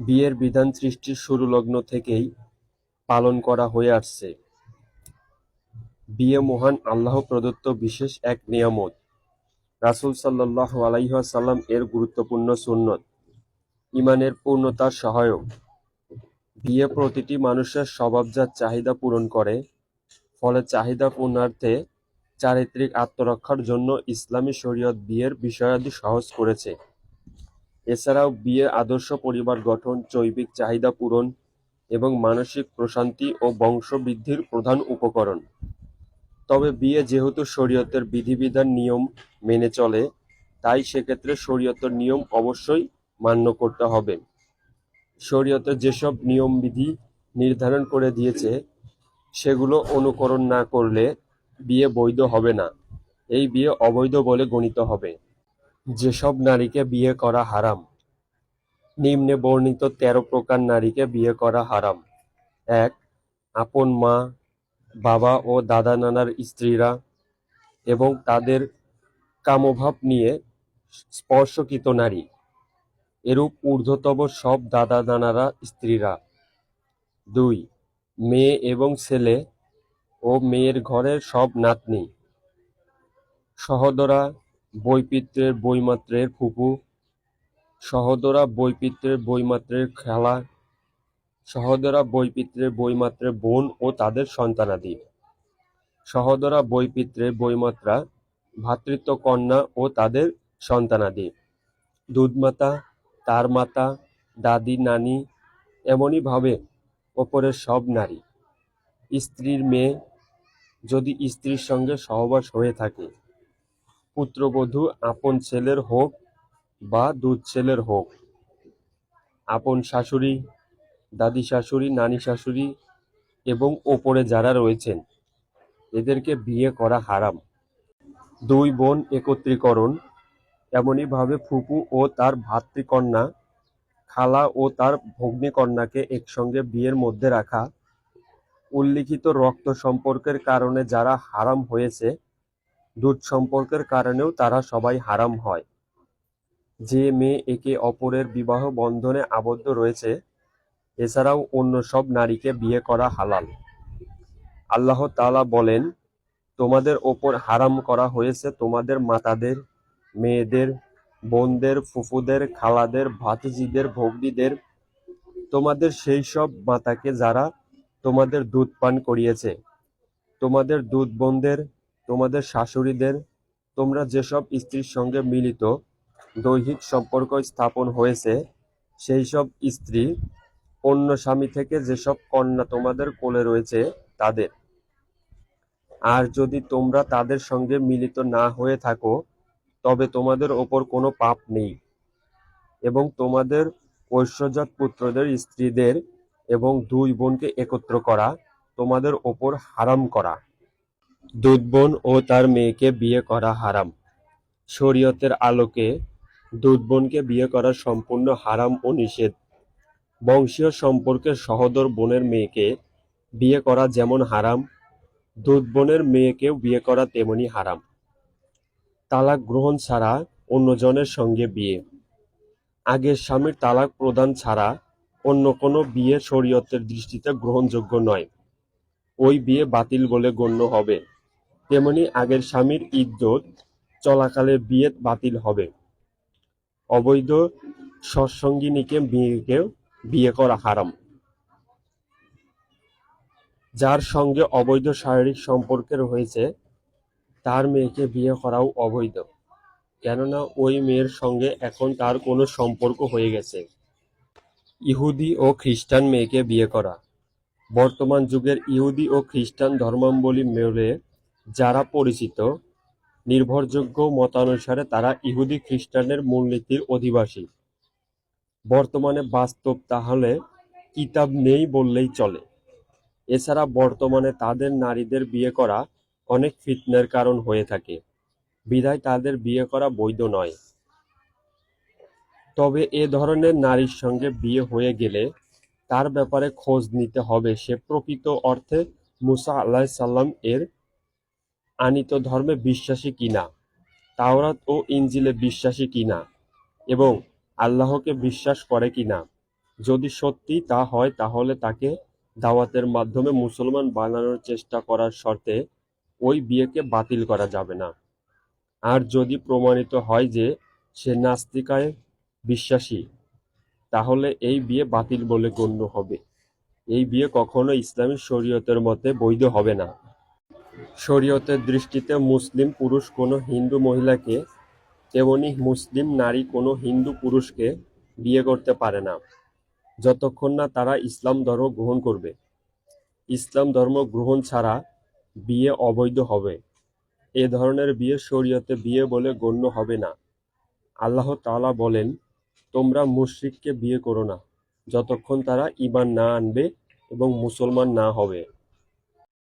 বিয়ের বিধান সৃষ্টির শুরু লগ্ন থেকেই পালন করা হয়ে আসছে। বিয়ে মহান আল্লাহ প্রদত্ত বিশেষ এক নিয়ামত। রাসূল সাল্লাল্লাহু আলাইহি ওয়াসাল্লাম এর গুরুত্বপূর্ণ সুন্নত, ঈমানের পূর্ণতার সহায়ক। বিয়ে প্রতিটি মানুষের স্বভাবজাত চাহিদা পূরণ করে, ফলে চাহিদা পূর্ণার্থে চারিত্রিক আত্মরক্ষার জন্য ইসলামী শরীয়ত বিয়ের বিষয়াদি সহজ করেছে। এছাড়াও বিয়ে আদর্শ পরিবার গঠন, জৈবিক চাহিদা পূরণ এবং মানসিক প্রশান্তি ও বংশবৃদ্ধির প্রধান উপকরণ। তবে বিয়ে যেহেতু শরীয়তের বিধিবিধান নিয়ম মেনে চলে, তাই সেক্ষেত্রে শরীয়তের নিয়ম অবশ্যই মান্য করতে হবে। শরীয়তে যেসব নিয়মবিধি নির্ধারণ করে দিয়েছে, সেগুলো অনুকরণ না করলে বিয়ে বৈধ হবে না, এই বিয়ে অবৈধ বলে গণিত হবে। যেসব নারীকে বিয়ে করা হারাম। নিম্নে বর্ণিত ১৩ প্রকার নারীকে বিয়ে করা হারাম। ১. আপন মা, বাবা ও দাদা নানার স্ত্রীরা এবং তাদের কামভাব নিয়ে স্পর্শকৃত নারী, এরূপ ঊর্ধ্বতম সব দাদা নানারা স্ত্রীরা। ২. মেয়ে এবং ছেলে ও মেয়ের ঘরের সব নাতনি, সহোদরা, বৈপিত্রের বৈমাত্রের ফুপু, সহোদরা বৈপিত্রের বৈমাত্রের খালা, সহোদরা বৈপিত্রের বৈমাত্রের বোন ও তাদের সন্তানাদি, সহোদরা বৈপিত্রের বৈমাত্রা ভ্রাতৃত্ব কন্যা ও তাদের সন্তানাদি, দুধমাতা, তার মাতা, দাদি, নানি, এমনই ভাবে অপরের সব নারী। স্ত্রীর মেয়ে, যদি স্ত্রীর সঙ্গে সহবাস হয়ে থাকে। পুত্রবধূ আপন ছেলের হোক বা দুধ ছেলের হোক। আপন শাশুড়ি, দাদি শাশুড়ি, নানি শাশুড়ি এবং ওপরে যারা রয়েছেন, এদেরকে বিয়ে করা হারাম। ২ বোন একত্রীকরণ, এমনিভাবে ফুপু ও তার ভাতৃকন্যা, খালা ও তার ভগ্নীকন্যাকে একসঙ্গে বিয়ের মধ্যে রাখা। উল্লিখিত রক্ত সম্পর্কের কারণে যারা হারাম হয়েছে, দুধ সম্পর্কের কারণেও তারা সবাই হারাম হয়। যে মেয়ে একে অপরের বিবাহ বন্ধনে আবদ্ধ রয়েছে, এছাড়াও অন্য সব নারীকে বিয়ে করা হালাল। আল্লাহ তাআলা বলেন, তোমাদের ওপর হারাম করা হয়েছে তোমাদের মাতাদের, মেয়েদের, বোনদের, ফুফুদের, খালাদের, ভাতিজিদের, ভগ্নীদের, তোমাদের সেই সব মাতাকে যারা তোমাদের দুধ পান করিয়েছে, তোমাদের দুধ বোনদের, তোমাদের শাশুড়িদের, তোমরা যেসব স্ত্রীর সঙ্গে মিলিত দৈহিক সম্পর্ক স্থাপন হয়েছে, সেই সব স্ত্রী, অন্য স্বামী থেকে যেসব কন্যা তোমাদের কোলে রয়েছে তাদের। আর যদি তোমরা তাদের সঙ্গে মিলিত না হয়ে থাকো, তবে তোমাদের ওপর কোনো পাপ নেই। এবং তোমাদের ঐশ্বজাত পুত্রদের স্ত্রীদের এবং ২ বোনকে একত্র করা তোমাদের ওপর হারাম করা। দুধ বোন ও তার মেয়েকে বিয়ে করা হারাম। শরীয়তের আলোকে দুধ বোনকে বিয়ে করা সম্পূর্ণ হারাম ও নিষেধ। বংশীয় সম্পর্কের সহোদর বোনের মেয়েকে বিয়ে করা যেমন হারাম, দুধ বোনের মেয়েকেও বিয়ে করা তেমনি হারাম। তালাক গ্রহণ ছাড়া অন্যজনের সঙ্গে বিয়ে। আগের স্বামীর তালাক প্রদান ছাড়া অন্য কোনো বিয়ে শরীয়তের দৃষ্টিতে গ্রহণযোগ্য নয়, ওই বিয়ে বাতিল বলে গণ্য হবে। তেমনি আগের স্বামীর ইদ্যত চলাকালে বিয়ে বাতিল হবে। অবৈধ সৎসঙ্গিনীকে মেয়েকেও বিয়ে করা হারাম। যার সঙ্গে অবৈধ শারীরিক সম্পর্কে রয়েছে, তার মেয়েকে বিয়ে করাও অবৈধ, কেননা ওই মেয়ের সঙ্গে এখন তার কোনো সম্পর্ক হয়ে গেছে। ইহুদি ও খ্রিস্টান মেয়েকে বিয়ে করা। বর্তমান যুগের ইহুদি ও খ্রিস্টান ধর্মাবলম্বী বলে যারা পরিচিত, নির্ভরযোগ্য মতানুসারে তারা ইহুদি খ্রিস্টানের মূলনীতির অধিবাসী। বর্তমানে বাস্তব তাহলে কিতাব নেই বললেই চলে। এছাড়া বর্তমানে তাদের নারীদের বিয়ে করা অনেক ফিতনার কারণ হয়ে থাকে, বিধায় তাদের বিয়ে করা বৈধ নয়। তবে এ ধরনের নারীর সঙ্গে বিয়ে হয়ে গেলে তার ব্যাপারে খোঁজ নিতে হবে সে প্রকৃত অর্থে মুসা আলাইহিস সালাম এর আনীত ধর্মে বিশ্বাসী কিনা, তাওরাত ও ইনজিলে বিশ্বাসী কিনা এবং আল্লাহকে বিশ্বাস করে কিনা। যদি সত্যি তা হয় তাহলে তাকে দাওয়াতের মাধ্যমে মুসলমান বানানোর চেষ্টা করার শর্তে ওই বিয়েকে বাতিল করা যাবে না। আর যদি প্রমাণিত হয় যে সে নাস্তিকায় বিশ্বাসী, তাহলে এই বিয়ে বাতিল বলে গণ্য হবে। এই বিয়ে কখনো ইসলামী শরীয়তের মতে বৈধ হবে না। শরীয়তের দৃষ্টিতে মুসলিম পুরুষ কোনো হিন্দু মহিলাকে, তেমনি মুসলিম নারী কোনো হিন্দু পুরুষকে বিয়ে করতে পারে না, যতক্ষণ না তারা ইসলাম ধর্ম গ্রহণ করবে। ইসলাম ধর্ম গ্রহণ ছাড়া বিয়ে অবৈধ হবে। এ ধরনের বিয়ে শরীয়তে বিয়ে বলে গণ্য হবে না। আল্লাহ তাআলা বলেন, তোমরা মুশরিককে বিয়ে করো না, যতক্ষণ তারা ঈমান না আনবে এবং মুসলমান না হবে।